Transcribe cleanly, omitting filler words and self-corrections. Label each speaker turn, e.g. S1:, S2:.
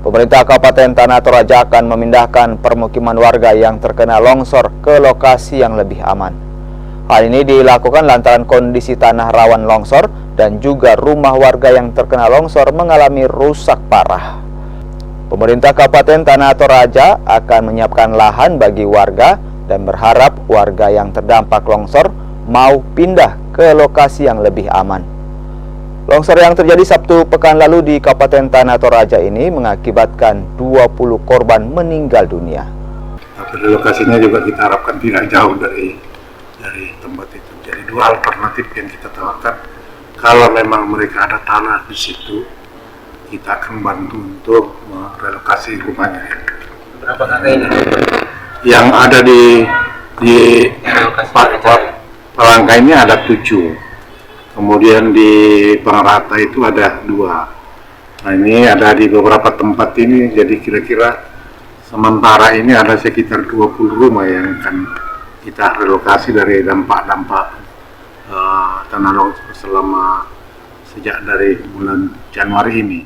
S1: Pemerintah Kabupaten Tanah Toraja akan memindahkan permukiman warga yang terkena longsor ke lokasi yang lebih aman. Hal ini dilakukan lantaran kondisi tanah rawan longsor dan juga rumah warga yang terkena longsor mengalami rusak parah. Pemerintah Kabupaten Tanah Toraja akan menyiapkan lahan bagi warga dan berharap warga yang terdampak longsor mau pindah ke lokasi yang lebih aman. Longsor yang terjadi Sabtu pekan lalu di Kabupaten Tanah Toraja ini mengakibatkan 20 korban meninggal dunia.
S2: Tapi lokasinya juga kita harapkan tidak jauh dari tempat itu. Jadi dua alternatif yang kita tawarkan. Kalau memang mereka ada tanah di situ, kita akan bantu untuk merelokasi rumahnya.
S3: Berapa kakak ini?
S2: Yang ada di Palangka ini ada 7. Kemudian di Pengrata itu ada 2. Nah ini ada di beberapa tempat ini, jadi kira-kira sementara ini ada sekitar 20 rumah yang akan kita relokasi dari dampak-dampak tanah longsor sejak dari bulan Januari ini.